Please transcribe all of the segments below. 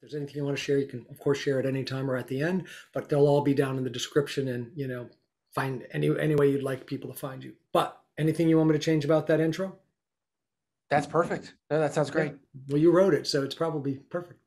there's anything you want to share, you can, of course, share at any time or at the end, but they'll all be down in the description and, find any way you'd like people to find you. But anything you want me to change about that intro? That's perfect. No, that sounds great. Well, you wrote it, so it's probably perfect.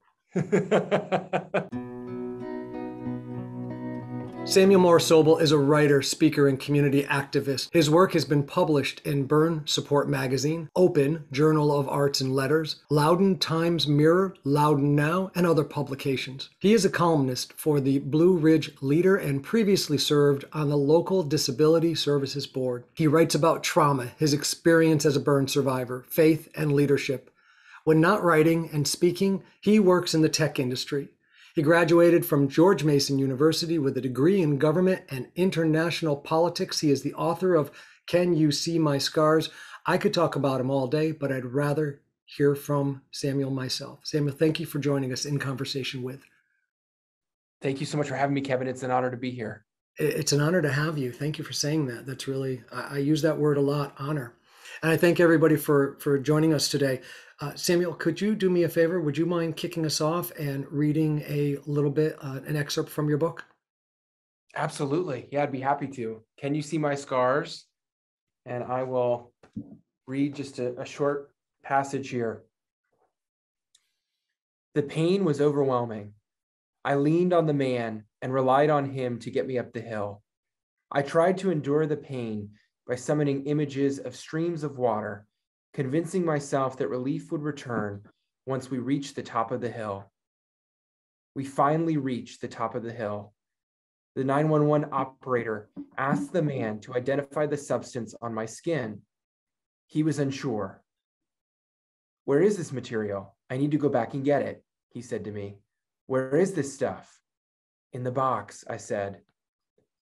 Samuel Moore-Sobel is a writer, speaker, and community activist. His work has been published in Burn Support Magazine, Open, Journal of Arts and Letters, Loudoun Times-Mirror, Loudoun Now, and other publications. He is a columnist for the Blue Ridge Leader and previously served on the local Disability Services Board. He writes about trauma, his experience as a burn survivor, faith, and leadership. When not writing and speaking, he works in the tech industry. He graduated from George Mason University with a degree in government and international politics. He is the author of Can You See My Scars? I could talk about him all day, but I'd rather hear from Samuel myself. Samuel, thank you for joining us in Conversation With. Thank you so much for having me, Kevin. It's an honor to be here. It's an honor to have you. Thank you for saying that. That's really, I use that word a lot, honor. And I thank everybody for joining us today. Samuel, could you do me a favor? Would you mind kicking us off and reading a little bit, an excerpt from your book? Absolutely. Yeah, I'd be happy to. Can You See My Scars? And I will read just a short passage here. The pain was overwhelming. I leaned on the man and relied on him to get me up the hill. I tried to endure the pain by summoning images of streams of water, convincing myself that relief would return once we reached the top of the hill. We finally reached the top of the hill. The 911 operator asked the man to identify the substance on my skin. He was unsure. Where is this material? I need to go back and get it, he said to me. Where is this stuff? In the box, I said.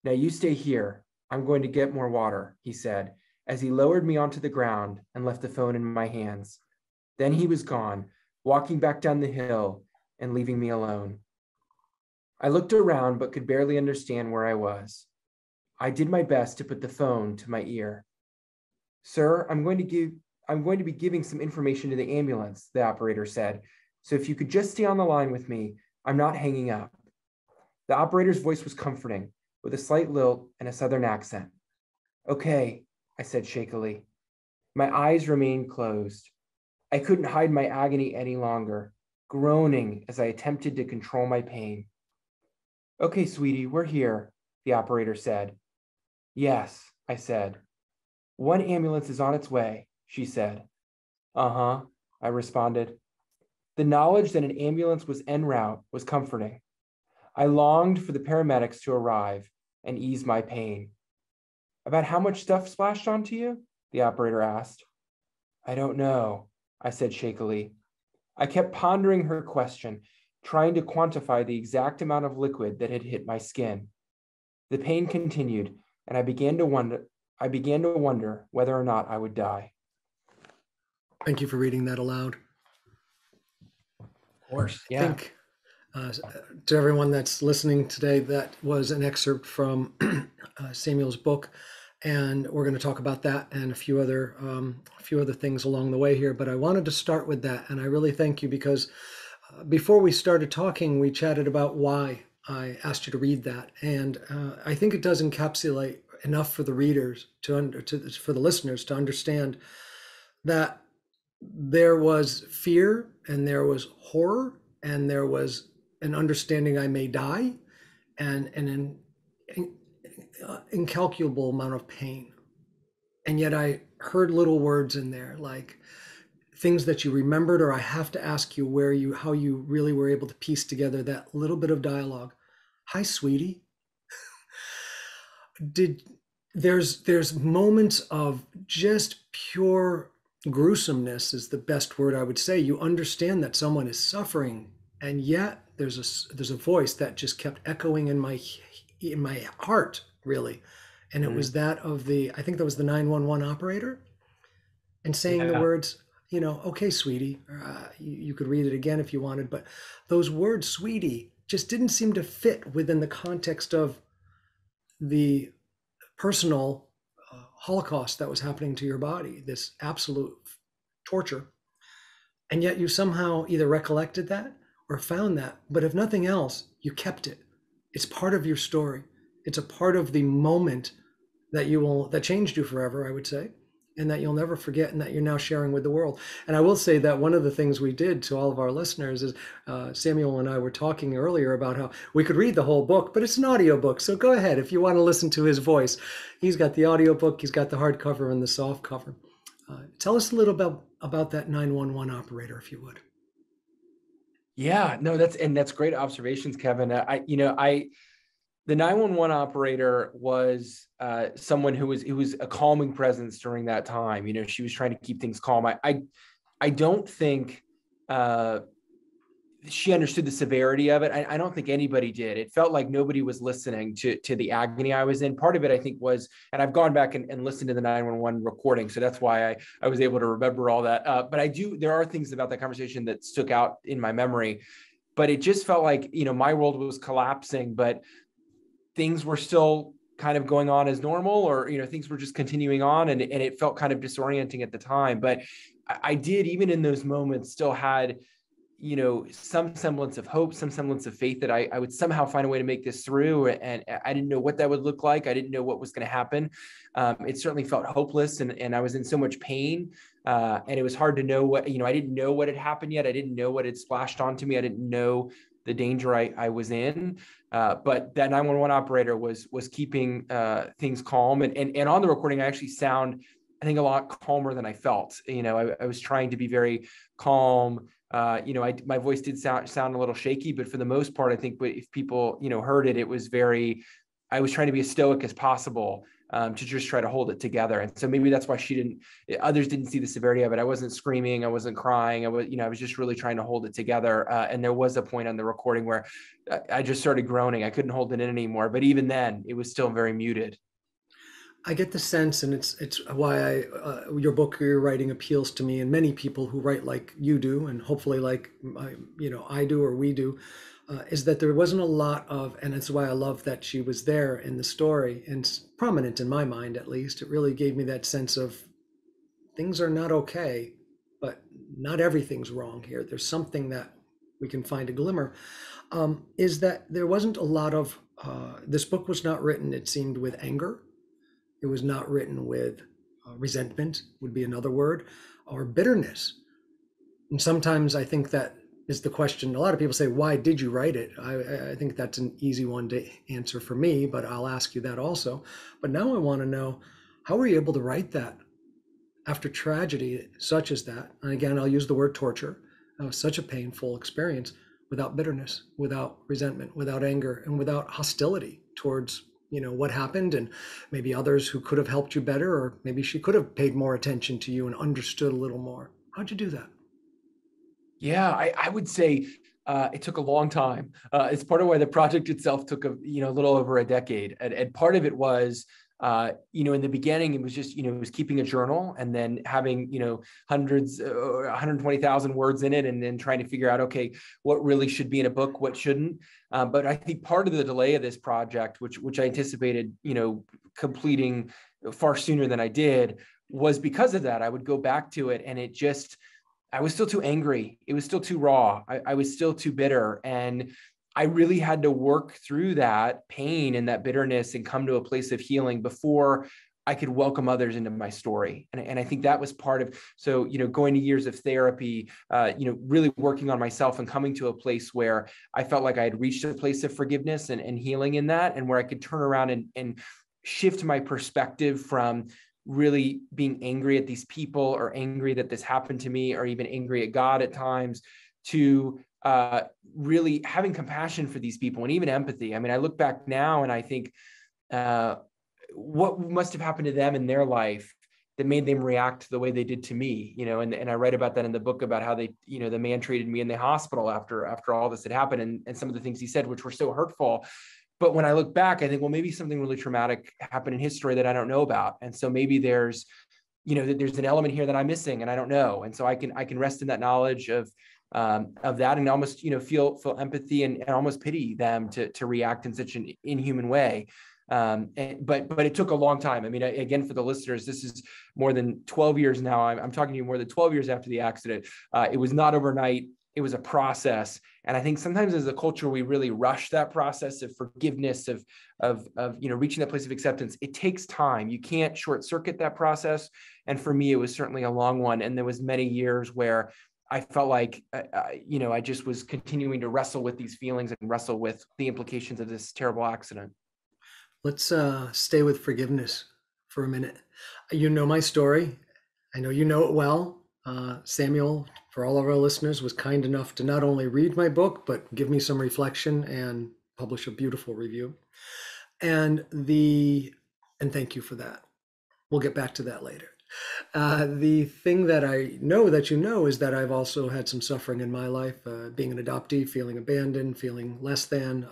Now you stay here. I'm going to get more water, he said, as he lowered me onto the ground and left the phone in my hands. Then he was gone, walking back down the hill and leaving me alone. I looked around but could barely understand where I was. I did my best to put the phone to my ear. Sir, I'm going to be giving some information to the ambulance, the operator said. So if you could just stay on the line with me, I'm not hanging up. The operator's voice was comforting, with a slight lilt and a southern accent. Okay, I said shakily. My eyes remained closed. I couldn't hide my agony any longer, groaning as I attempted to control my pain. Okay, sweetie, we're here, the operator said. Yes, I said. One ambulance is on its way, she said. Uh-huh, I responded. The knowledge that an ambulance was en route was comforting. I longed for the paramedics to arrive and ease my pain. About how much stuff splashed onto you? The operator asked. I don't know, I said shakily. I kept pondering her question, trying to quantify the exact amount of liquid that had hit my skin. The pain continued, and I began to wonder whether or not I would die. Thank you for reading that aloud. Of course, yeah. I think to everyone that's listening today, that was an excerpt from Samuel's book, and we're going to talk about that and a few other things along the way here. But I wanted to start with that, and I really thank you because before we started talking, we chatted about why I asked you to read that, and I think it does encapsulate enough for the readers for the listeners to understand that there was fear and there was horror and there was an understanding I may die and an incalculable amount of pain. And yet I heard little words in there like things that you remembered, or I have to ask you how you really were able to piece together that little bit of dialogue. Hi, sweetie. There's moments of just pure gruesomeness is the best word I would say. You understand that someone is suffering, and yet there's a voice that just kept echoing in my heart, really. And it was that of I think that was the 911 operator, and saying the words, okay, sweetie. You could read it again if you wanted, but those words, sweetie, just didn't seem to fit within the context of the personal Holocaust that was happening to your body, this absolute torture. And yet you somehow either recollected that or found that, but if nothing else, you kept it. It's part of your story. It's a part of the moment that changed you forever, I would say, and that you'll never forget, and that you're now sharing with the world. And I will say that one of the things we did to all of our listeners is Samuel and I were talking earlier about how we could read the whole book, but it's an audio book. So go ahead if you want to listen to his voice. He's got the audio book, he's got the hardcover and the soft cover. Tell us a little bit about that 911 operator, if you would. Yeah, no, that's great observations, Kevin. The 911 operator was someone who was a calming presence during that time. She was trying to keep things calm. I don't think she understood the severity of it. I don't think anybody did. It felt like nobody was listening to the agony I was in. Part of it, I think, was, and I've gone back and listened to the 911 recording, so that's why I was able to remember all that. But there are things about that conversation that stuck out in my memory. But it just felt like, my world was collapsing, but things were still kind of going on as normal, or, things were just continuing on, and it felt kind of disorienting at the time. But I did, even in those moments, still had, some semblance of hope, some semblance of faith that I would somehow find a way to make this through. And I didn't know what that would look like. I didn't know what was going to happen. It certainly felt hopeless, and I was in so much pain. And it was hard to know what, I didn't know what had happened yet. I didn't know what had splashed onto me. I didn't know the danger I was in. But that 911 operator was keeping things calm. And on the recording, I actually sound, I think, a lot calmer than I felt. I was trying to be very calm. My voice did sound a little shaky, but for the most part, I think if people, heard it, I was trying to be as stoic as possible, to just try to hold it together. And so maybe that's why others didn't see the severity of it. I wasn't screaming. I wasn't crying. I was just really trying to hold it together. And there was a point on the recording where I just started groaning. I couldn't hold it in anymore. But even then, it was still very muted. I get the sense, and it's why your book, your writing appeals to me, and many people who write like you do, and hopefully like I do or we do, is that there wasn't a lot of, and it's why I love that she was there in the story and prominent in my mind, at least. It really gave me that sense of things are not okay, but not everything's wrong here. There's something that we can find a glimmer. Is that there wasn't a lot of this book was not written, it seemed, with anger. It was not written with resentment, would be another word, or bitterness. And sometimes I think that is the question. A lot of people say, why did you write it? I think that's an easy one to answer for me, but I'll ask you that also. But now I want to know, how were you able to write that after tragedy such as that? And again, I'll use the word torture. Such a painful experience, without bitterness, without resentment, without anger, and without hostility towards what happened, and maybe others who could have helped you better, or maybe she could have paid more attention to you and understood a little more. How'd you do that? Yeah, I would say it took a long time. It's part of why the project itself took a little over a decade, and part of it was in the beginning, it was just, it was keeping a journal and then having, hundreds, 120,000 words in it, and then trying to figure out, okay, what really should be in a book, what shouldn't. But I think part of the delay of this project, which I anticipated, completing far sooner than I did, was because of that. I would go back to it, and I was still too angry. It was still too raw. I was still too bitter. And I really had to work through that pain and that bitterness and come to a place of healing before I could welcome others into my story. And I think that was part of, so, going to years of therapy, really working on myself and coming to a place where I felt like I had reached a place of forgiveness and healing in that, and where I could turn around and shift my perspective from really being angry at these people, or angry that this happened to me, or even angry at God at times, to really having compassion for these people and even empathy. I mean, I look back now and I think what must have happened to them in their life that made them react the way they did to me, and I write about that in the book, about how they, the man treated me in the hospital after all this had happened, and some of the things he said, which were so hurtful. But when I look back, I think, well, maybe something really traumatic happened in his story that I don't know about. And so maybe there's an element here that I'm missing and I don't know. And so I can rest in that knowledge of that, and almost, feel empathy and almost pity them to react in such an inhuman way. But it took a long time. I mean, again, for the listeners, this is more than 12 years now. I'm talking to you more than 12 years after the accident. It was not overnight. It was a process. And I think sometimes as a culture, we really rush that process of forgiveness, of reaching that place of acceptance. It takes time. You can't short circuit that process. And for me, it was certainly a long one. And there was many years where I felt like, I just was continuing to wrestle with these feelings and wrestle with the implications of this terrible accident. Let's stay with forgiveness for a minute. You know my story. I know you know it well. Samuel, for all of our listeners, was kind enough to not only read my book, but give me some reflection and publish a beautiful review. And thank you for that. We'll get back to that later. The thing that I know that you know is that I've also had some suffering in my life, being an adoptee, feeling abandoned, feeling less than,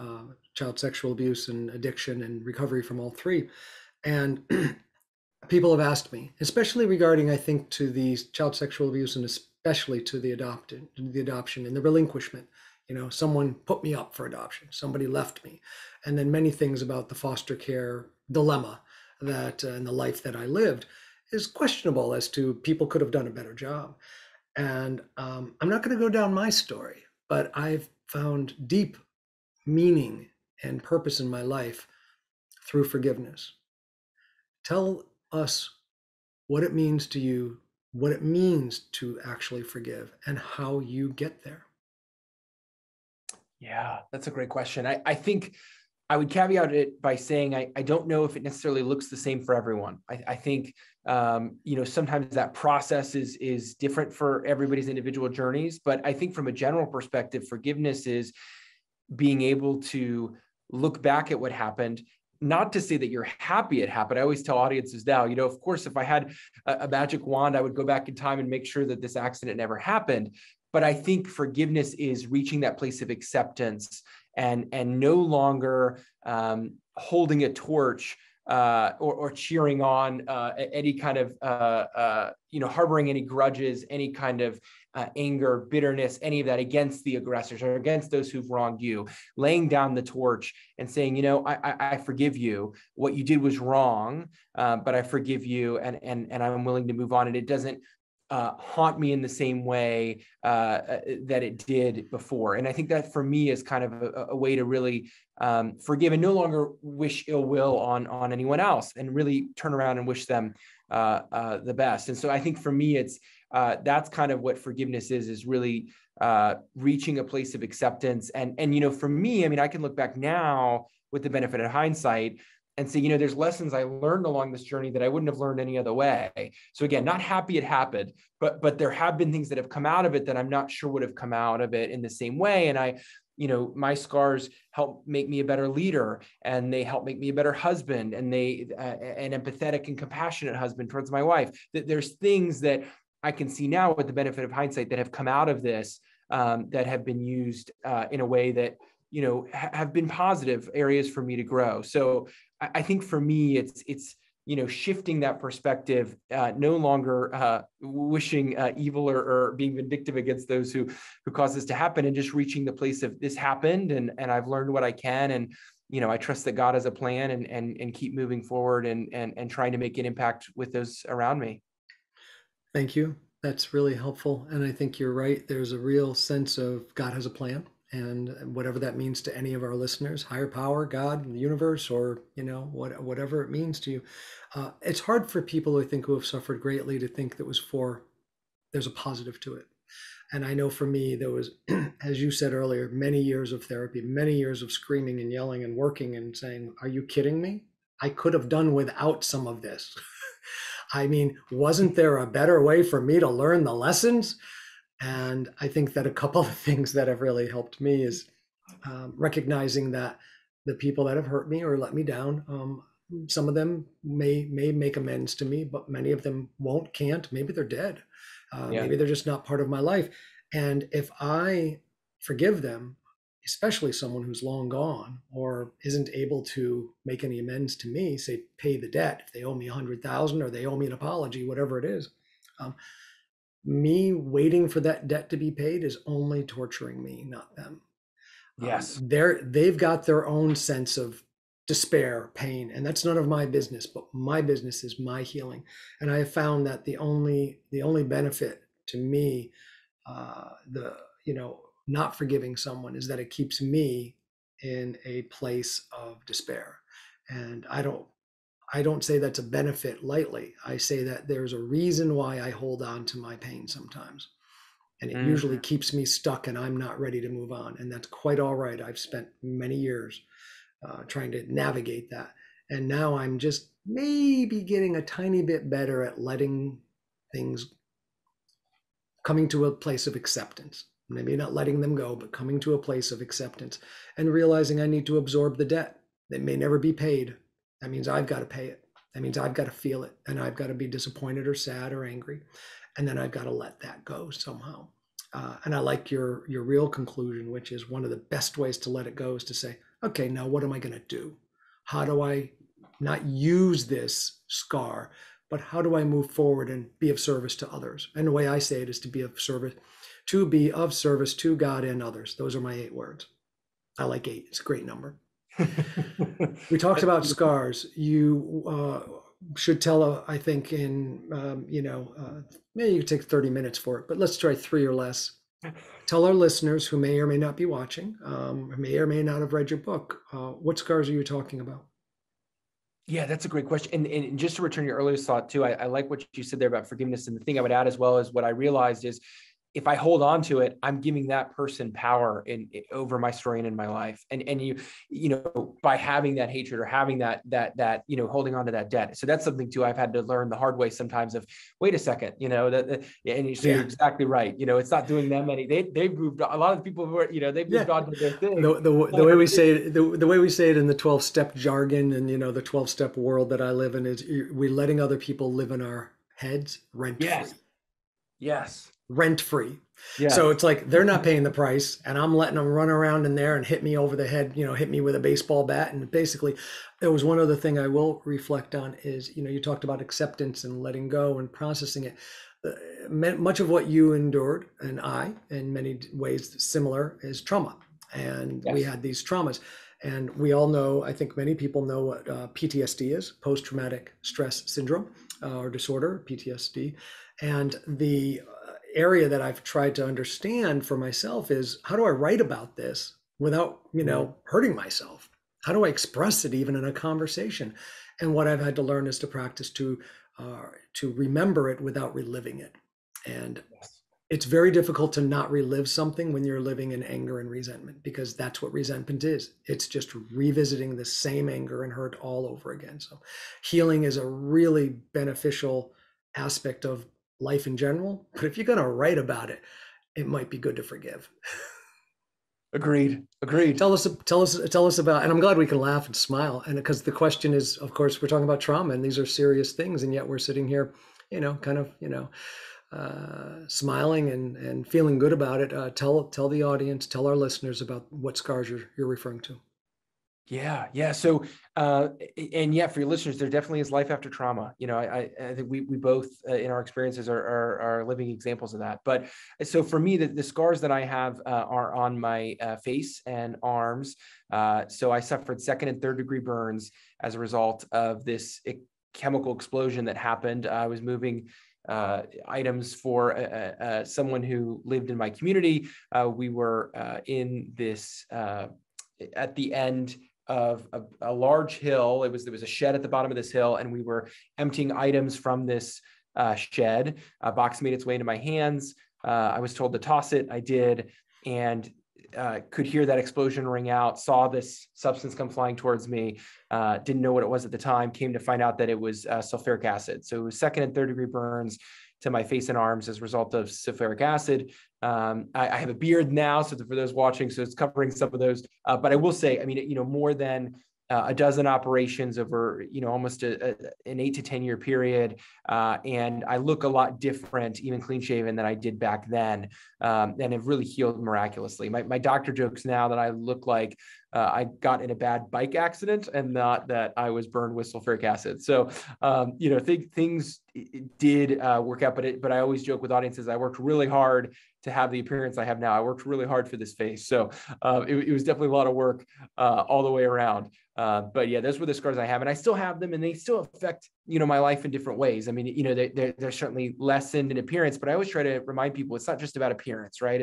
child sexual abuse and addiction and recovery from all three. And people have asked me, especially regarding, I think, to the child sexual abuse and especially to the adoption and the relinquishment. Someone put me up for adoption, somebody left me, and then many things about the foster care dilemma that in the life that I lived is questionable as to people could have done a better job. And I'm not going to go down my story, but I've found deep meaning and purpose in my life through forgiveness. Tell us what it means to you, what it means to actually forgive, and how you get there. Yeah, that's a great question. I think I would caveat it by saying I don't know if it necessarily looks the same for everyone. I think sometimes that process is different for everybody's individual journeys. But I think from a general perspective, forgiveness is being able to look back at what happened. Not to say that you're happy it happened. I always tell audiences now, of course, if I had a magic wand, I would go back in time and make sure that this accident never happened. But I think forgiveness is reaching that place of acceptance and no longer holding a torch or cheering on any kind of harboring any grudges, any kind of anger, bitterness, any of that against the aggressors or against those who've wronged you. Laying down the torch and saying, I forgive you. What you did was wrong, but I forgive you, and I'm willing to move on. And it doesn't haunt me in the same way that it did before. And I think that for me is kind of a way to really forgive and no longer wish ill will on anyone else, and really turn around and wish them the best. And so I think for me, it's that's kind of what forgiveness is really reaching a place of acceptance. And for me, I can look back now with the benefit of hindsight and say, there's lessons I learned along this journey that I wouldn't have learned any other way. So again, not happy it happened, but there have been things that have come out of it that I'm not sure would have come out of it in the same way. And my scars help make me a better leader, and they help make me a better husband, and an empathetic and compassionate husband towards my wife. That there's things that I can see now with the benefit of hindsight that have come out of this that have been used in a way that have been positive areas for me to grow. So I think for me, it's shifting that perspective, no longer wishing evil or being vindictive against those who caused this to happen, and just reaching the place of this happened, and I've learned what I can, and I trust that God has a plan, and keep moving forward and trying to make an impact with those around me. Thank you. That's really helpful. And I think you're right. There's a real sense of God has a plan, and whatever that means to any of our listeners, higher power, God, the universe, or, whatever it means to you. It's hard for people, I think, who have suffered greatly to think there's a positive to it. And I know for me, there was, as you said earlier, many years of therapy, many years of screaming and yelling and working and saying, are you kidding me? I could have done without some of this. Wasn't there a better way for me to learn the lessons? And I think that a couple of things that have really helped me is recognizing that the people that have hurt me or let me down, some of them may make amends to me, but many of them won't, can't. Maybe they're dead. Maybe they're just not part of my life. And if I forgive them, especially someone who's long gone or isn't able to make any amends to me, say pay the debt, if they owe me 100,000 or they owe me an apology, whatever it is, me waiting for that debt to be paid is only torturing me, not them. Yes. They've got their own sense of despair, pain, and that's none of my business, but my business is my healing. And I have found that the only benefit to me, not forgiving someone is that it keeps me in a place of despair. And I don't say that's a benefit lightly. I say that there's a reason why I hold on to my pain sometimes. And it usually Mhm. keeps me stuck and I'm not ready to move on. And that's quite all right. I've spent many years trying to navigate that. And now I'm just maybe getting a tiny bit better at letting things, coming to a place of acceptance. Maybe not letting them go, but coming to a place of acceptance and realizing I need to absorb the debt that may never be paid. That means I've got to pay it. That means I've got to feel it, and I've got to be disappointed or sad or angry. And then I've got to let that go somehow. And I like your real conclusion, which is one of the best ways to let it go is to say, okay, now what am I going to do? How do I not use this scar, but how do I move forward and be of service to others? And the way I say it is to be of service to God and others. Those are my 8 words. I like 8. It's a great number. We talked about scars. You should tell, I think, in, maybe you could take 30 minutes for it, but let's try 3 or less. Tell our listeners who may or may not be watching, may or may not have read your book, what scars are you talking about? Yeah, that's a great question. And just to return your earlier thought too, I like what you said there about forgiveness. And the thing I would add as well is what I realized is if I hold on to it, I'm giving that person power over my story and in my life. And by having that hatred or having that, holding on to that debt. So that's something too, I've had to learn the hard way sometimes of, wait a second, and you're exactly right. It's not doing them any, they've moved on. A lot of the people who are, they've moved on to their thing. The way we say it, the way we say it in the 12-step jargon and, the 12-step world that I live in is we're letting other people live in our heads rent-free. Yes. Rent-free. Yeah. So it's like they're not paying the price and I'm letting them run around in there and hit me over the head, hit me with a baseball bat. And basically there was one other thing I will reflect on is, you talked about acceptance and letting go and processing it. Much of what you endured and I, in many ways similar, is trauma. And we had these traumas. And we all know, I think many people know what PTSD is, post-traumatic stress syndrome or disorder, PTSD. And the area that I've tried to understand for myself is how do I write about this without, hurting myself? How do I express it even in a conversation? And what I've had to learn is to practice to remember it without reliving it. And it's very difficult to not relive something when you're living in anger and resentment, because that's what resentment is. It's just revisiting the same anger and hurt all over again. So healing is a really beneficial aspect of life in general, but if you're going to write about it, it might be good to forgive. Agreed. Tell us about, and I'm glad we can laugh and smile. And because the question is, of course, we're talking about trauma and these are serious things. And yet we're sitting here, smiling and feeling good about it. Tell the audience, tell our listeners about what scars you're referring to. Yeah. So, for your listeners, there definitely is life after trauma. I think we both in our experiences are living examples of that. But so for me, the scars that I have are on my face and arms. So I suffered 2nd and 3rd degree burns as a result of this chemical explosion that happened. I was moving items for someone who lived in my community. We were in this at the end of a large hill. There was a shed at the bottom of this hill, and we were emptying items from this shed. A box made its way into my hands. I was told to toss it. I did, and could hear that explosion ring out, saw this substance come flying towards me, didn't know what it was at the time, came to find out that it was sulfuric acid. So it was 2nd and 3rd degree burns to my face and arms as a result of sulfuric acid. I have a beard now, so for those watching, so it's covering some of those. But I will say, more than a dozen operations over, almost an 8 to 10 year period. And I look a lot different, even clean shaven, than I did back then, and have really healed miraculously. My doctor jokes now that I look like I got in a bad bike accident and not that I was burned with sulfuric acid. So, things did work out, but I always joke with audiences, I worked really hard to have the appearance I have now. I worked really hard for this face. So it was definitely a lot of work all the way around. But yeah, those were the scars I have, and I still have them, and they still affect, my life in different ways. They're certainly lessened in appearance, but I always try to remind people it's not just about appearance, right?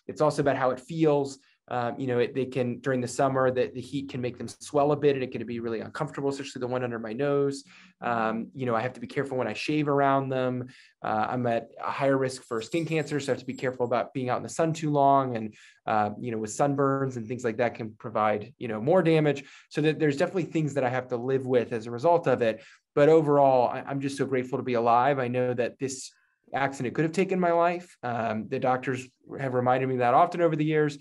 It's also about how it feels. They can, during the summer, the heat can make them swell a bit, and it can be really uncomfortable, especially the one under my nose. I have to be careful when I shave around them. I'm at a higher risk for skin cancer, so I have to be careful about being out in the sun too long. And, with sunburns and things like that can provide, more damage. So that there's definitely things that I have to live with as a result of it. But overall, I'm just so grateful to be alive. I know that this accident could have taken my life. The doctors have reminded me that often over the years.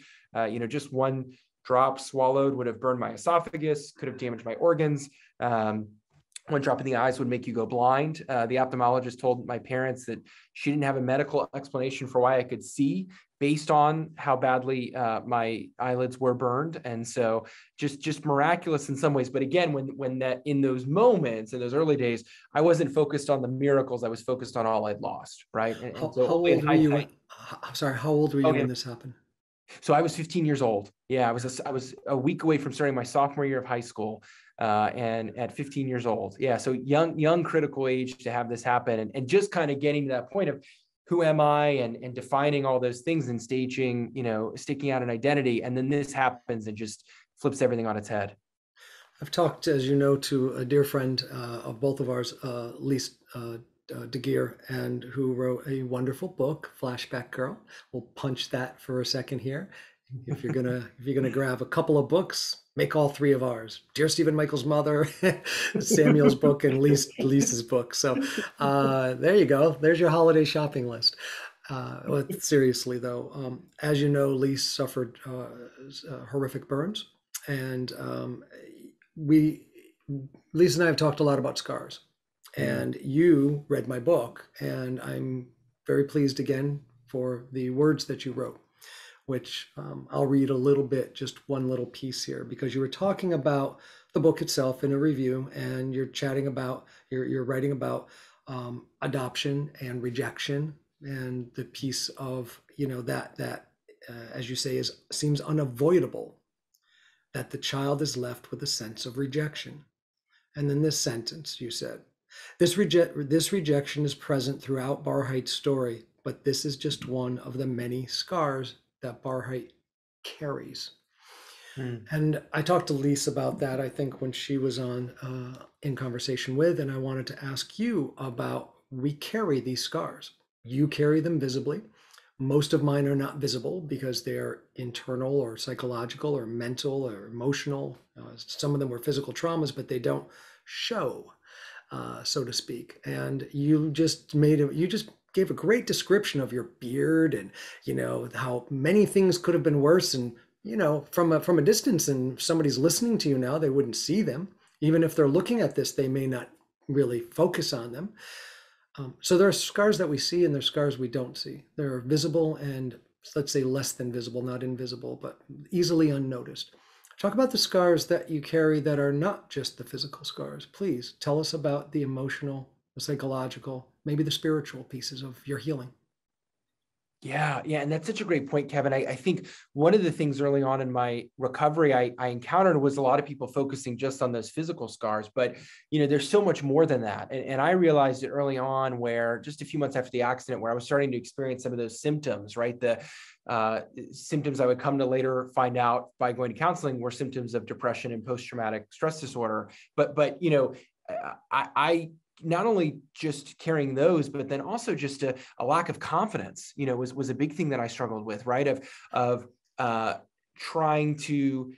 Just one drop swallowed would have burned my esophagus, could have damaged my organs. One drop in the eyes would make you go blind. The ophthalmologist told my parents that she didn't have a medical explanation for why I could see based on how badly my eyelids were burned. And so just miraculous in some ways. But again, when that, in those moments, in those early days, I wasn't focused on the miracles. I was focused on all I'd lost. Right. How old were you? I'm sorry. How old were you when this happened? So I was 15 years old. Yeah, I was a week away from starting my sophomore year of high school, and at 15 years old. Yeah, so young critical age to have this happen, and just kind of getting to that point of who am I, and defining all those things and staking out an identity, and then this happens and just flips everything on its head. I've talked, as you know, to a dear friend of both of ours, Lise DeGeer, and who wrote a wonderful book, Flashback Girl. We'll punch that for a second here. If you're gonna grab a couple of books, make all three of ours: Dear Stephen Michael's Mother, Samuel's book, and Lisa's book. So there you go. There's your holiday shopping list. Seriously though, as you know, Lise suffered horrific burns, and Lisa and I have talked a lot about scars. And you read my book, and I'm very pleased again for the words that you wrote, which I'll read a little bit, just one little piece here, because you were talking about the book itself in a review, and you're writing about adoption and rejection, and the piece of that as you say seems unavoidable, that the child is left with a sense of rejection. And then this sentence you said: This rejection is present throughout Barhydt's story, but this is just one of the many scars that Barhydt carries. And I talked to Lise about that, I think, when she was on in conversation with, and I wanted to ask you about, we carry these scars. You carry them visibly. Most of mine are not visible because they're internal or psychological or mental or emotional. Some of them were physical traumas, but they don't show. So to speak. And you just gave a great description of your beard, and how many things could have been worse. And from a distance, and somebody's listening to you now, they wouldn't see them. Even if they're looking at this, they may not really focus on them. So there are scars that we see, and there's scars we don't see. They're visible and, let's say, less than visible, not invisible, but easily unnoticed. Talk about the scars that you carry that are not just the physical scars. Please tell us about the emotional, the psychological, maybe the spiritual pieces of your healing. Yeah. And that's such a great point, Kevin. I think one of the things early on in my recovery I encountered was a lot of people focusing just on those physical scars, but there's so much more than that. And I realized it early on, where just a few months after the accident, where I was starting to experience some of those symptoms, right? The symptoms I would come to later find out by going to counseling were symptoms of depression and post-traumatic stress disorder. But I not only just carrying those, but then also just a lack of confidence, was a big thing that I struggled with, right? Of trying to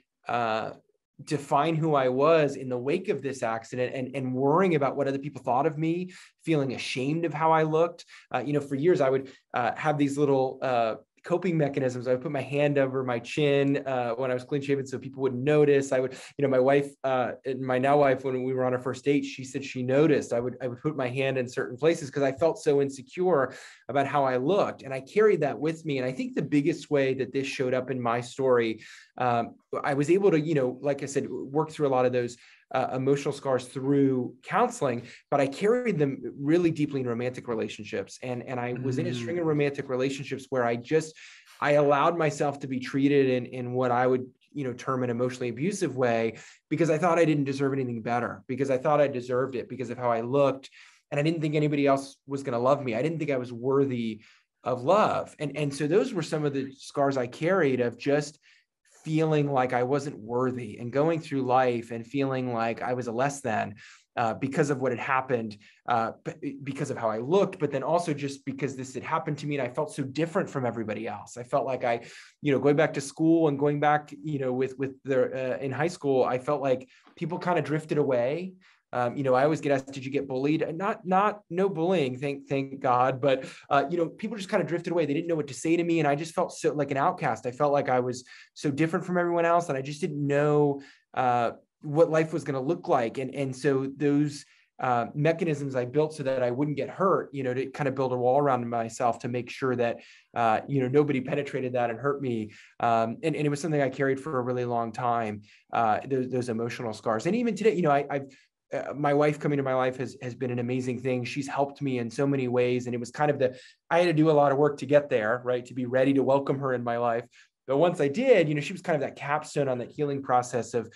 define who I was in the wake of this accident, and worrying about what other people thought of me, feeling ashamed of how I looked. For years I would have these little coping mechanisms. I would put my hand over my chin when I was clean shaven so people wouldn't notice. I would, my wife, my now wife, when we were on our first date, she said she noticed. I would put my hand in certain places because I felt so insecure about how I looked. And I carried that with me. And I think the biggest way that this showed up in my story, I was able to, like I said, work through a lot of those emotional scars through counseling, but I carried them really deeply in romantic relationships. And I was in a string of romantic relationships where I allowed myself to be treated in what I would, term an emotionally abusive way, because I thought I didn't deserve anything better, because I thought I deserved it because of how I looked. And I didn't think anybody else was going to love me. I didn't think I was worthy love. And so those were some of the scars I carried of just feeling like I wasn't worthy and going through life and feeling like I was a less than, because of what had happened, because of how I looked, but then also just because this had happened to me and I felt so different from everybody else. I felt like going back to school and going back, in high school, I felt like people kind of drifted away. I always get asked, did you get bullied? No bullying, thank God. But, people just kind of drifted away. They didn't know what to say to me. And I just felt so like an outcast. I felt like I was so different from everyone else. And I just didn't know what life was going to look like. And so those mechanisms I built so that I wouldn't get hurt, to kind of build a wall around myself to make sure that, nobody penetrated that and hurt me. And it was something I carried for a really long time, those emotional scars. And even today, my wife coming to my life has been an amazing thing. She's helped me in so many ways. And it was kind of I had to do a lot of work to get there, right? To be ready to welcome her in my life. But once I did, she was kind of that capstone on that healing process of,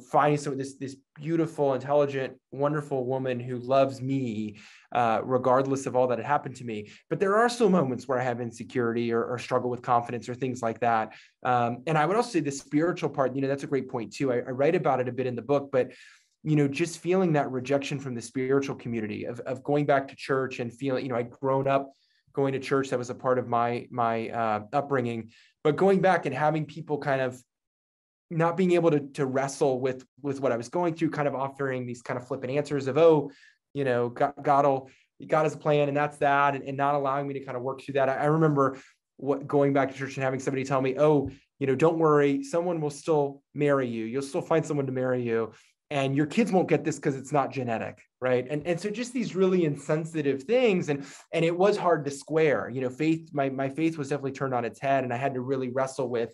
finding some of this beautiful, intelligent, wonderful woman who loves me, regardless of all that had happened to me. But there are still moments where I have insecurity or struggle with confidence or things like that. And I would also say the spiritual part, that's a great point too. I write about it a bit in the book, but just feeling that rejection from the spiritual community of going back to church and feeling, I'd grown up going to church. That was a part of my upbringing, but going back and having people kind of not being able to wrestle with what I was going through, kind of offering these kind of flippant answers of, God has a plan and that's that, and not allowing me to kind of work through that. I remember going back to church and having somebody tell me, don't worry, someone will still marry you. You'll still find someone to marry you. And your kids won't get this because it's not genetic, right? And so just these really insensitive things, and it was hard to square. Faith, my faith was definitely turned on its head, and I had to really wrestle with,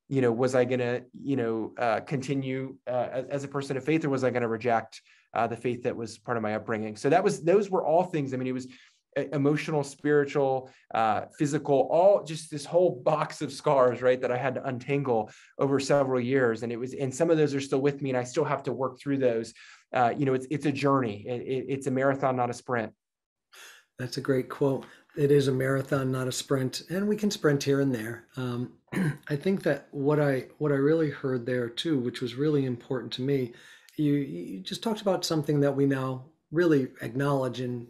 was I going to, continue as a person of faith, or was I going to reject the faith that was part of my upbringing? So those were all things. I mean, it was emotional, spiritual, physical, all just this whole box of scars, right, that I had to untangle over several years. And some of those are still with me, and I still have to work through those. It's a journey. It's a marathon, not a sprint. That's a great quote. It is a marathon, not a sprint, and we can sprint here and there. I think that what I really heard there too, which was really important to me, you just talked about something that we now really acknowledge in,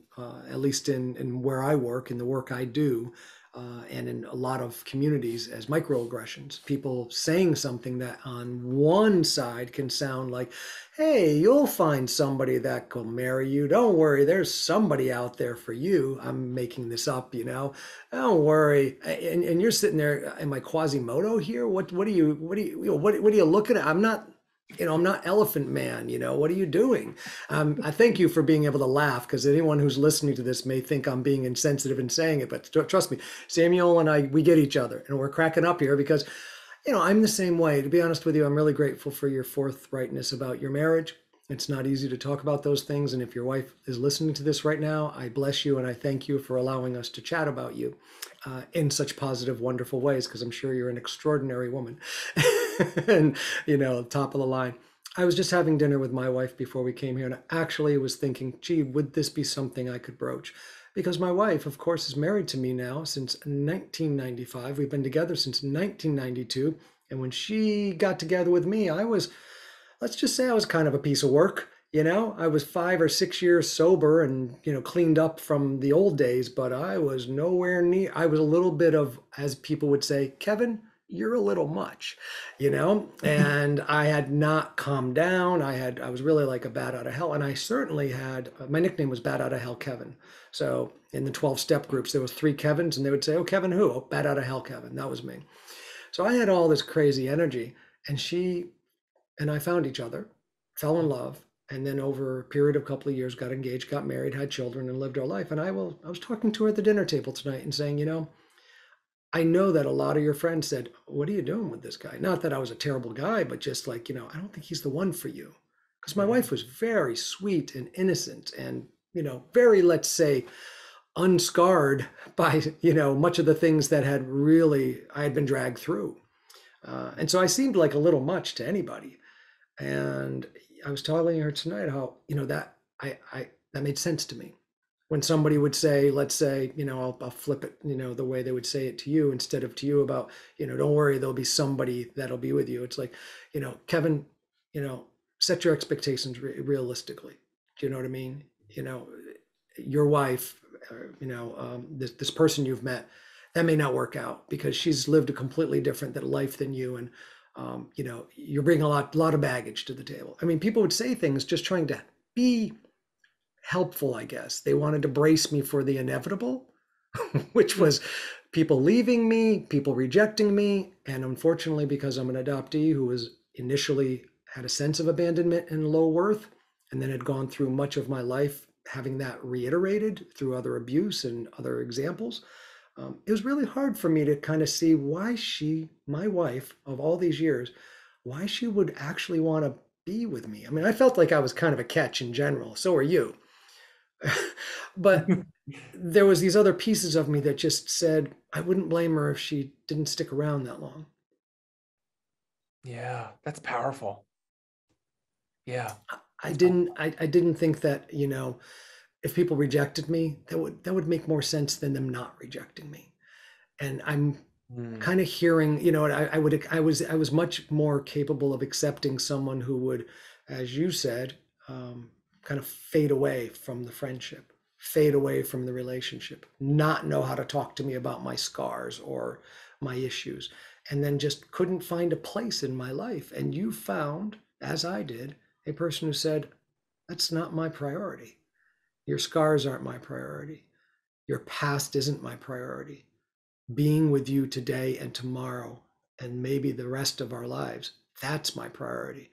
at least in where I work, in the work I do, and in a lot of communities, as microaggressions. People saying something that on one side can sound like, hey, you'll find somebody that will marry you. Don't worry, there's somebody out there for you. I'm making this up, Don't worry. And you're sitting there, am I Quasimodo here? What are you looking at? I'm not Elephant Man, what are you doing? I thank you for being able to laugh, because anyone who's listening to this may think I'm being insensitive in saying it, but trust me, Samuel and I, we get each other, and we're cracking up here because, I'm the same way. To be honest with you, I'm really grateful for your forthrightness about your marriage. It's not easy to talk about those things. And if your wife is listening to this right now, I bless you and I thank you for allowing us to chat about you in such positive, wonderful ways, because I'm sure you're an extraordinary woman. And, top of the line. I was just having dinner with my wife before we came here, and I actually was thinking, gee, would this be something I could broach? Because my wife, of course, is married to me now since 1995. We've been together since 1992. And when she got together with me, let's just say I was kind of a piece of work. I was 5 or 6 years sober and, cleaned up from the old days, but I was nowhere near. I was a little bit of, as people would say, Kevin, you're a little much, and I had not calmed down. I was really like a bat out of hell. And I certainly had, my nickname was Bat Out of Hell Kevin. So in the 12-step groups, there was 3 Kevins, and they would say, oh, Kevin who? Oh, Bat Out of Hell Kevin. That was me. So I had all this crazy energy, and she and I found each other, fell in love, and then over a period of a couple of years, got engaged, got married, had children, and lived our life. And I was talking to her at the dinner table tonight and saying, I know that a lot of your friends said, what are you doing with this guy? Not that I was a terrible guy, but just like, I don't think he's the one for you. Because my wife was very sweet and innocent and, very, let's say, unscarred by, much of the things that I had been dragged through. And so I seemed like a little much to anybody. And I was telling her tonight how, that made sense to me. when somebody would say, let's say, I'll flip it, the way they would say it to you instead of to you about, don't worry, there'll be somebody that'll be with you. It's like, Kevin, you know, set your expectations realistically. Do you know what I mean? Your wife, this person you've met, that may not work out because she's lived a completely different life than you. And, you're bringing a lot of baggage to the table. I mean, people would say things just trying to be helpful, I guess. They wanted to brace me for the inevitable, which was people leaving me, people rejecting me. And unfortunately, because I'm an adoptee who was initially had a sense of abandonment and low worth, and then had gone through much of my life having that reiterated through other abuse and other examples, it was really hard for me to kind of see why my wife of all these years, why she would actually want to be with me. I mean, I felt like I was kind of a catch in general. So are you. But there was these other pieces of me that just said I wouldn't blame her if she didn't stick around that long. Yeah, that's powerful. Yeah. I didn't think that, if people rejected me, that would make more sense than them not rejecting me. And I'm kind of hearing, I was much more capable of accepting someone who would, as you said, kind of fade away from the friendship, fade away from the relationship, not know how to talk to me about my scars or my issues, and then just couldn't find a place in my life. And you found, as I did, a person who said, that's not my priority. Your scars aren't my priority. Your past isn't my priority. Being with you today and tomorrow, and maybe the rest of our lives, that's my priority.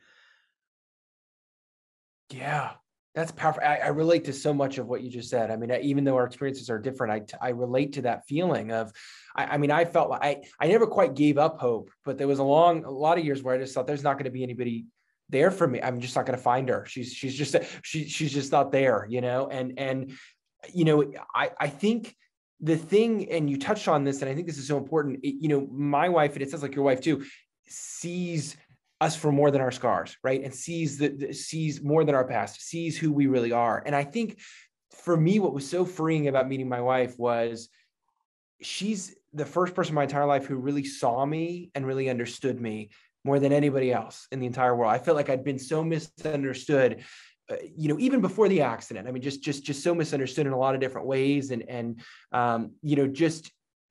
Yeah, that's powerful. I relate to so much of what you just said. I mean, even though our experiences are different, I relate to that feeling of, I mean, I felt like I never quite gave up hope, but there was a lot of years where I just thought there's not going to be anybody there for me. I'm just not going to find her. She's just not there, and I think the thing, and you touched on this, and I think this is so important, my wife, and it sounds like your wife too, sees us for more than our scars, right? And sees more than our past, sees who we really are. And I think for me, what was so freeing about meeting my wife was she's the first person in my entire life who really saw me and really understood me more than anybody else in the entire world. I felt like I'd been so misunderstood, even before the accident. I mean, just so misunderstood in a lot of different ways. And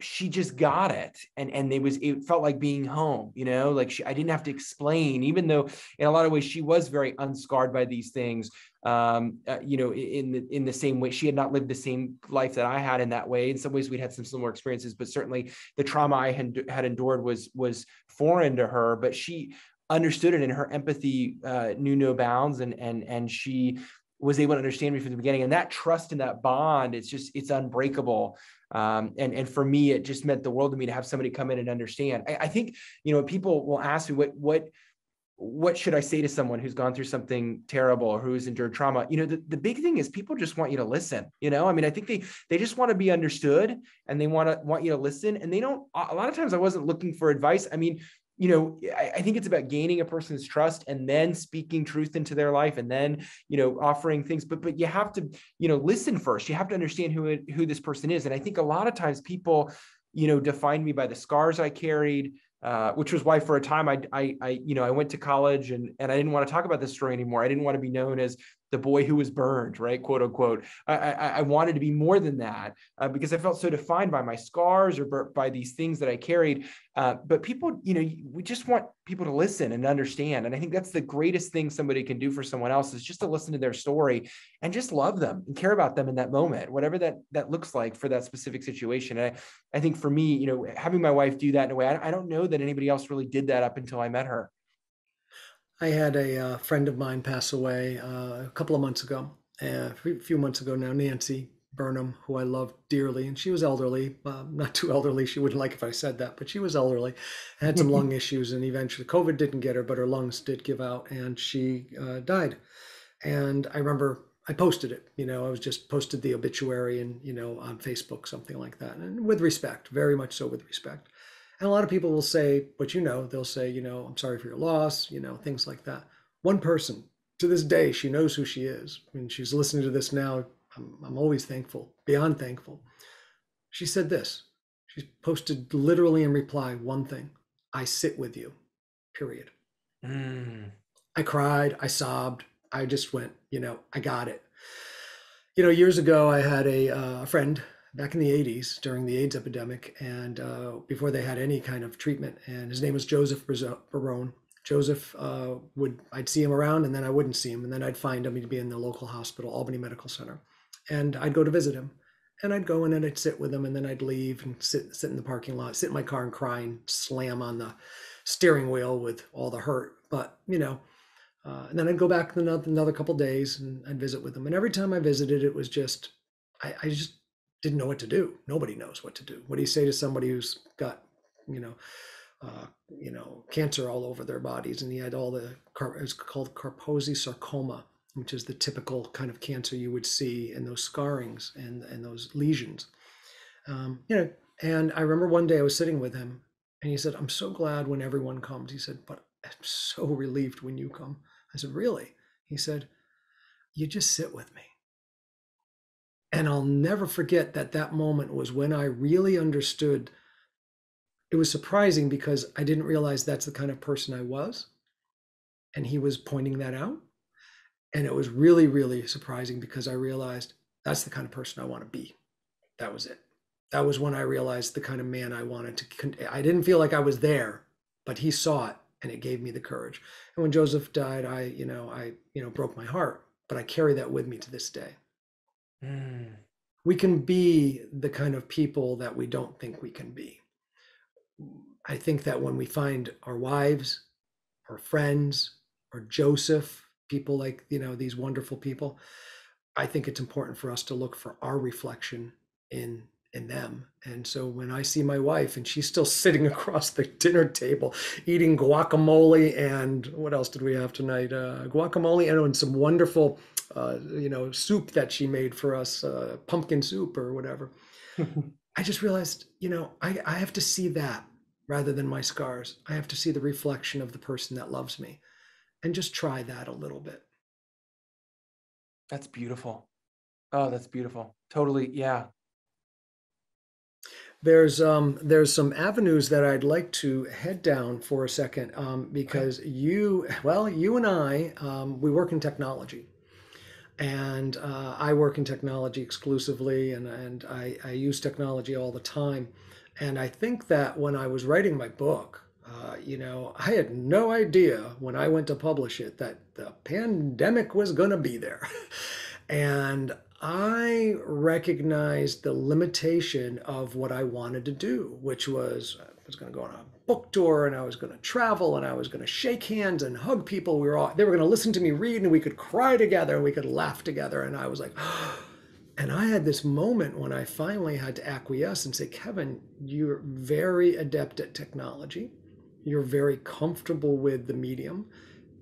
she just got it. And it felt like being home, like I didn't have to explain, even though in a lot of ways she was very unscarred by these things. In the same way, she had not lived the same life that I had in that way. In some ways we'd had some similar experiences, but certainly the trauma I had endured was foreign to her, but she understood it, and her empathy knew no bounds, and she was able to understand me from the beginning. And that trust and that bond, it's unbreakable. And for me, it just meant the world to me to have somebody come in and understand. I think, people will ask me what should I say to someone who's gone through something terrible or who's endured trauma? The big thing is people just want you to listen. I mean, I think they just want to be understood, and they want you to listen. And they don't, a lot of times I wasn't looking for advice. I mean, I think it's about gaining a person's trust and then speaking truth into their life, and then, offering things, but you have to, listen first. You have to understand who this person is. And I think a lot of times people, define me by the scars I carried, which was why for a time I went to college and I didn't want to talk about this story anymore. I didn't want to be known as the boy who was burned, right? Quote unquote. I wanted to be more than that because I felt so defined by my scars or by these things that I carried. But people, we just want people to listen and understand. And I think that's the greatest thing somebody can do for someone else, is just to listen to their story and just love them and care about them in that moment, whatever that looks like for that specific situation. And I think for me, having my wife do that in a way, I don't know that anybody else really did that up until I met her. I had a friend of mine pass away a couple of months ago, a few months ago now, Nancy Burnham, who I loved dearly. And she was elderly, not too elderly. She wouldn't like if I said that, but she was elderly, had some lung issues, and eventually COVID didn't get her, but her lungs did give out, and she died. And I remember I posted it, I was just posted the obituary and, on Facebook, something like that. And with respect, very much so with respect. And a lot of people will say, but they'll say, I'm sorry for your loss, things like that. One person to this day, she knows who she is. I mean, she's listening to this now I'm always thankful, beyond thankful. She said this. She posted literally in reply one thing: I sit with you, period. Mm. I cried, I sobbed, I just went, I got it. Years ago, I had a friend back in the 80s during the AIDS epidemic, and before they had any kind of treatment, and his name was Joseph Barone. Joseph I'd see him around, and then I wouldn't see him, and then I'd find him. He'd be in the local hospital, Albany Medical Center, and I'd go to visit him, and I'd go in and I'd sit with him, and then I'd leave and sit in the parking lot, sit in my car and cry and slam on the steering wheel with all the hurt. But and then I'd go back another couple of days and I'd visit with him. And every time I visited, it was just I just didn't know what to do. Nobody knows what to do. What do you say to somebody who's got cancer all over their bodies, and he had all it's called Kaposi sarcoma, which is the typical kind of cancer you would see in those scarrings and those lesions. And I remember one day I was sitting with him, and he said, "I'm so glad when everyone comes." He said, "But I'm so relieved when you come." I said, "Really?" He said, "You just sit with me." And I'll never forget that moment was when I really understood. It was surprising because I didn't realize that's the kind of person I was. And he was pointing that out. And it was really, really surprising because I realized that's the kind of person I want to be. That was it. That was when I realized the kind of man I wanted to. I didn't feel like I was there, but he saw it, and it gave me the courage. And when Joseph died, I broke my heart, but I carry that with me to this day. Mm. We can be the kind of people that we don't think we can be. I think that when we find our wives or friends or Joseph, people like, these wonderful people, I think it's important for us to look for our reflection in them. And so when I see my wife and she's still sitting across the dinner table eating guacamole, and what else did we have tonight? Guacamole and some wonderful, soup that she made for us, pumpkin soup or whatever. I just realized, I have to see that rather than my scars. I have to see the reflection of the person that loves me, and just try that a little bit. That's beautiful. Oh, that's beautiful. Totally. Yeah. There's some avenues that I'd like to head down for a second, because Okay. you and I, we work in technology, and I work in technology exclusively, and I use technology all the time. And I think that when I was writing my book, I had no idea when I went to publish it that the pandemic was going to be there. And I recognized the limitation of what I wanted to do, which was I was going to go on a book tour, and I was going to travel, and I was going to shake hands and hug people. They were going to listen to me read, and we could cry together and we could laugh together. And I was like, and I had this moment when I finally had to acquiesce and say, "Kevin, you're very adept at technology. You're very comfortable with the medium.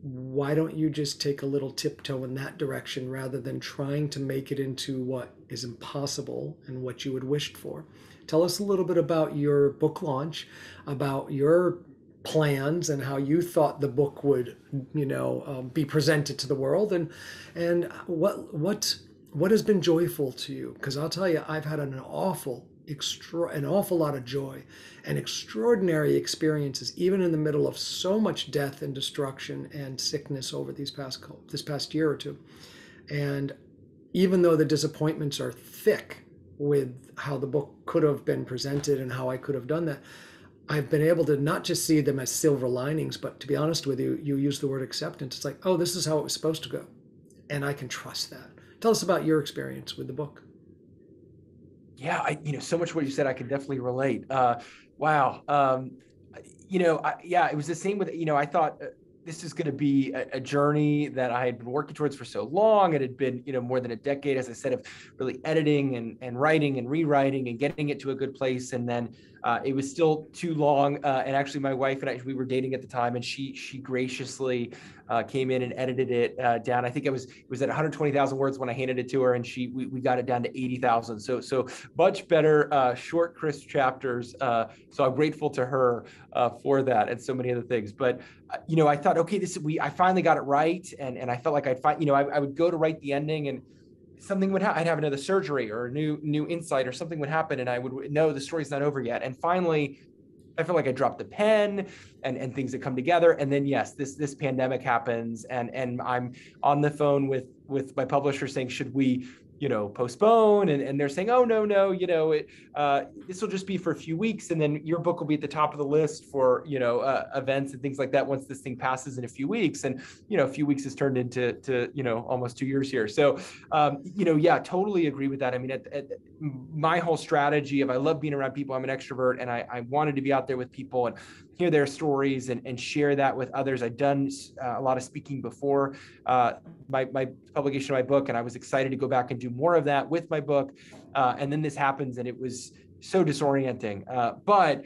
Why don't you just take a little tiptoe in that direction rather than trying to make it into what is impossible and what you had wished for?" Tell us a little bit about your book launch, about your plans and how you thought the book would, be presented to the world, and what has been joyful to you? Because I'll tell you, I've had an awful lot of joy and extraordinary experiences, even in the middle of so much death and destruction and sickness over this past year or two. And even though the disappointments are thick with how the book could have been presented and how I could have done that, I've been able to not just see them as silver linings, but to be honest with you, you use the word acceptance. It's like, oh, this is how it was supposed to go, and I can trust that. Tell us about your experience with the book. Yeah, so much what you said, I can definitely relate. Wow. It was the same with, I thought this is going to be a journey that I had been working towards for so long. It had been, more than a decade, as I said, of really editing and writing and rewriting and getting it to a good place. And then it was still too long. And actually my wife and I, we were dating at the time, and she graciously came in and edited it down. I think it was at 120,000 words when I handed it to her, and we got it down to 80,000. So much better, short, crisp chapters. So I'm grateful to her for that, and so many other things. But I thought, okay, I finally got it right, and I felt like I would go to write the ending, and something would happen. I'd have another surgery or a new insight, or something would happen, and I would know the story's not over yet. And finally, I feel like I dropped the pen, and things that come together. And then yes, this pandemic happens, and I'm on the phone with my publisher saying, should we, postpone? And they're saying, oh, no, this will just be for a few weeks, and then your book will be at the top of the list for, events and things like that once this thing passes in a few weeks. And, a few weeks has turned into almost 2 years here. So, yeah, totally agree with that. I mean, at my whole strategy of, I love being around people. I'm an extrovert, and I wanted to be out there with people and hear their stories and share that with others. I'd done a lot of speaking before my publication of my book, and I was excited to go back and do more of that with my book. And then this happens, and it was so disorienting. But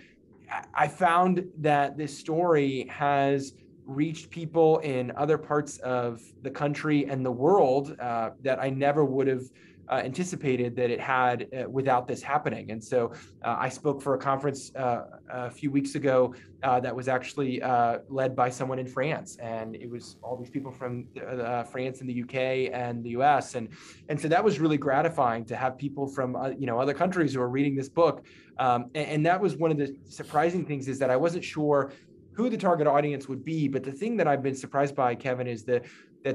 I found that this story has reached people in other parts of the country and the world that I never would have anticipated that it had without this happening. And so I spoke for a conference a few weeks ago that was actually led by someone in France, and it was all these people from France and the UK and the US, and so that was really gratifying to have people from other countries who are reading this book, and that was one of the surprising things, is that I wasn't sure who the target audience would be. But the thing that I've been surprised by, Kevin, is that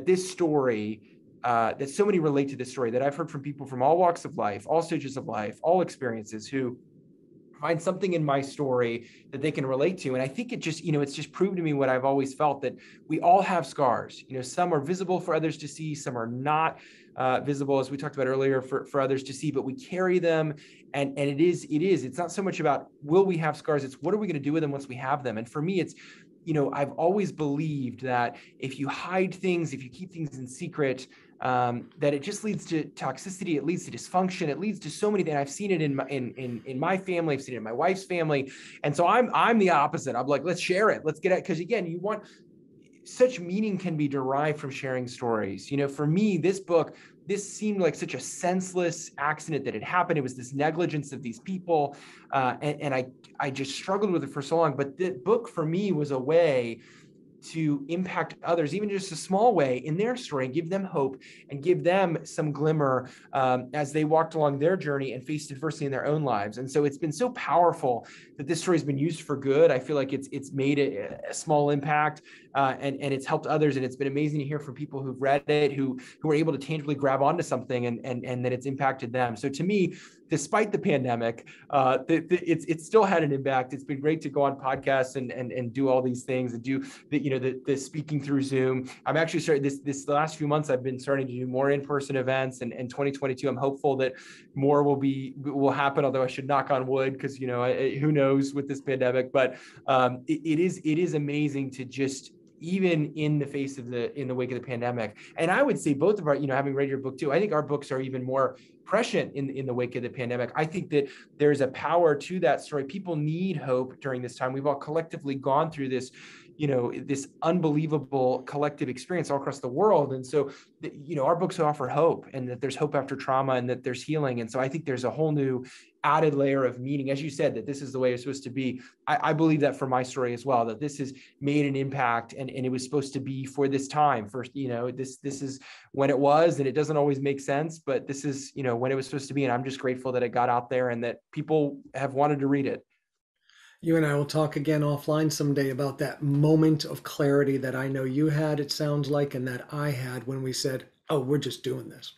this story, that so many relate to this story, that I've heard from people from all walks of life, all stages of life, all experiences, who find something in my story that they can relate to. And I think it just, it's just proved to me what I've always felt, that we all have scars. Some are visible for others to see, some are not visible, as we talked about earlier, for others to see, but we carry them. And it's not so much about will we have scars, it's what are we going to do with them once we have them. And for me, it's, I've always believed that if you hide things, if you keep things in secret, that it just leads to toxicity, it leads to dysfunction, it leads to so many things. I've seen it in my family, I've seen it in my wife's family. And so I'm the opposite. I'm like, let's share it. Let's get it. Because again, such meaning can be derived from sharing stories. For me, this book, this seemed like such a senseless accident that had happened. It was this negligence of these people. And I just struggled with it for so long. But the book for me was a way to impact others, even just a small way, in their story, and give them hope and give them some glimmer as they walked along their journey and faced adversity in their own lives. And so it's been so powerful that this story has been used for good. I feel like it's made a small impact and it's helped others. And it's been amazing to hear from people who've read it, who were able to tangibly grab onto something and that it's impacted them. So to me, despite the pandemic, it's still had an impact. It's been great to go on podcasts and do all these things and do the speaking through Zoom. I'm actually starting this last few months, I've been starting to do more in-person events, and 2022, I'm hopeful that more will happen, although I should knock on wood, because who knows with this pandemic. But it is amazing to just, even in the face of in the wake of the pandemic. And I would say both of our, having read your book too, I think our books are even more prescient in the wake of the pandemic. I think that there's a power to that story. People need hope during this time. We've all collectively gone through this, this unbelievable collective experience all across the world. And so, our books offer hope, and that there's hope after trauma, and that there's healing. And so I think there's a whole new added layer of meaning, as you said, that this is the way it's supposed to be. I believe that for my story as well, that this has made an impact, and it was supposed to be for this time. First, this is when it was, and it doesn't always make sense, but this is, when it was supposed to be. And I'm just grateful that it got out there and that people have wanted to read it. You and I will talk again offline someday about that moment of clarity that I know you had, it sounds like, and that I had when we said, oh, we're just doing this.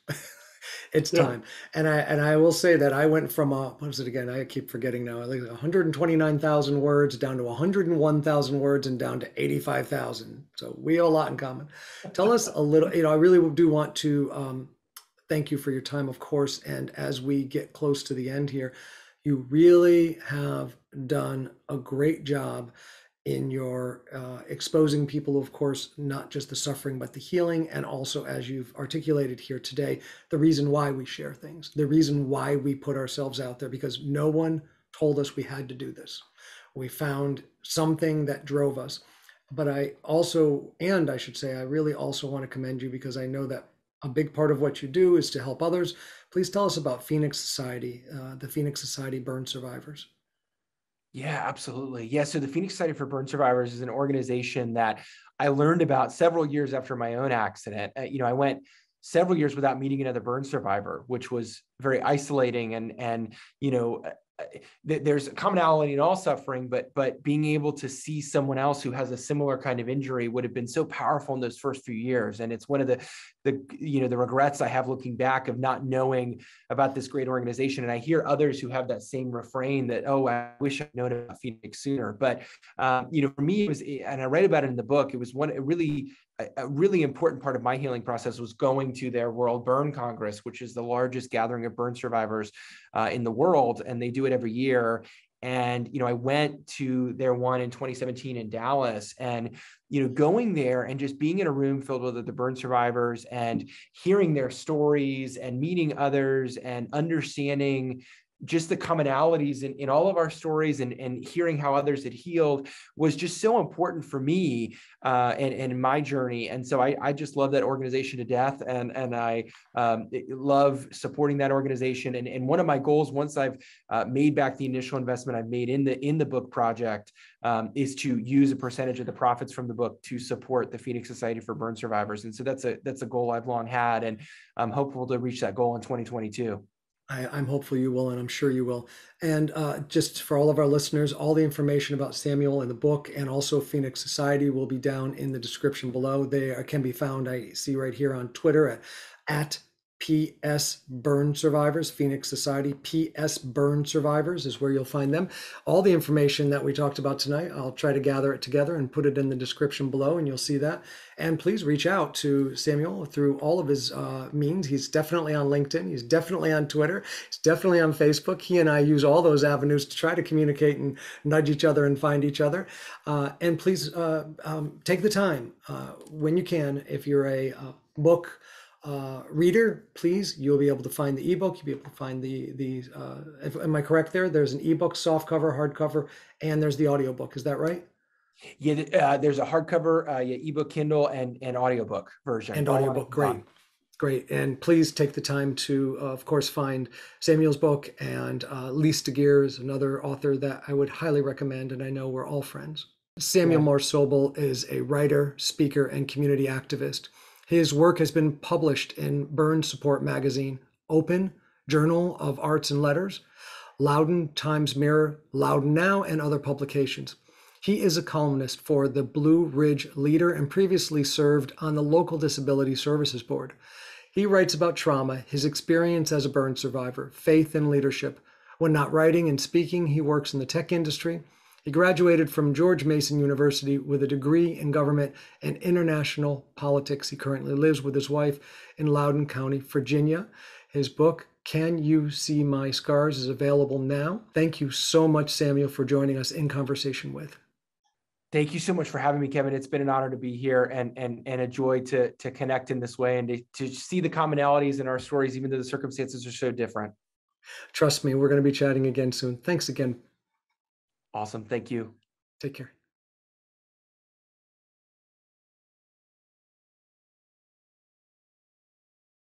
It's time. And I will say that I went from what was it again? I keep forgetting now. Like 129,000 words down to 101,000 words and down to 85,000. So we have a lot in common. Tell us a little, I really do want to thank you for your time, of course. And as we get close to the end here, you really have done a great job in your exposing people, of course, not just the suffering, but the healing. And also, as you've articulated here today, the reason why we share things, the reason why we put ourselves out there, because no one told us we had to do this. We found something that drove us. But I really also want to commend you, because I know that a big part of what you do is to help others. Please tell us about Phoenix Society, the Phoenix Society Burn Survivors. Yeah, absolutely. Yeah. So the Phoenix Society for Burn Survivors is an organization that I learned about several years after my own accident. I went several years without meeting another burn survivor, which was very isolating. And there's a commonality in all suffering, but being able to see someone else who has a similar kind of injury would have been so powerful in those first few years. And it's one of the regrets I have looking back of not knowing about this great organization. And I hear others who have that same refrain that, oh, I wish I'd known about Phoenix sooner. But for me, it was, and I write about it in the book, it was a really important part of my healing process was going to their World Burn Congress, which is the largest gathering of burn survivors in the world. And they do it every year. And, I went to their one in 2017 in Dallas, and, going there and just being in a room filled with the burn survivors and hearing their stories and meeting others and understanding just the commonalities in all of our stories and hearing how others had healed was just so important for me and my journey. And so I just love that organization to death. And I love supporting that organization. And one of my goals, once I've made back the initial investment I've made in the book project, is to use a percentage of the profits from the book to support the Phoenix Society for Burn Survivors. And so that's a goal I've long had, and I'm hopeful to reach that goal in 2022. I'm hopeful you will, and I'm sure you will. And just for all of our listeners, all the information about Samuel in the book and also Phoenix Society will be down in the description below. They can be found, I see right here on Twitter at PS Burn Survivors, Phoenix Society. PS Burn Survivors is where you'll find them. All the information that we talked about tonight, I'll try to gather it together and put it in the description below, and you'll see that. And please reach out to Samuel through all of his means. He's definitely on LinkedIn. He's definitely on Twitter. He's definitely on Facebook. He and I use all those avenues to try to communicate and nudge each other and find each other. And please take the time when you can. If you're a book reader, please, you'll be able to find the ebook. You'll be able to find am I correct there? There's an ebook, softcover, hardcover, and there's the audiobook. Is that right? Yeah, there's a hardcover, ebook, Kindle, and audiobook version. And audiobook, great. Great. And please take the time to, of course, find Samuel's book, and Lise Deguire is another author that I would highly recommend, and I know we're all friends. Samuel Moore-Sobel is a writer, speaker, and community activist. His work has been published in Burn Support Magazine, Open, Journal of Arts and Letters, Loudoun Times-Mirror, Loudoun Now, and other publications. He is a columnist for the Blue Ridge Leader and previously served on the local Disability Services Board. He writes about trauma, his experience as a burn survivor, faith, and leadership. When not writing and speaking, he works in the tech industry. He graduated from George Mason University with a degree in government and international politics. He currently lives with his wife in Loudoun County, Virginia. His book, Can You See My Scars, is available now. Thank you so much, Samuel, for joining us in Conversation With. Thank you so much for having me, Kevin. It's been an honor to be here and a joy to connect in this way and to see the commonalities in our stories, even though the circumstances are so different. Trust me, we're going to be chatting again soon. Thanks again. Awesome. Thank you. Take care.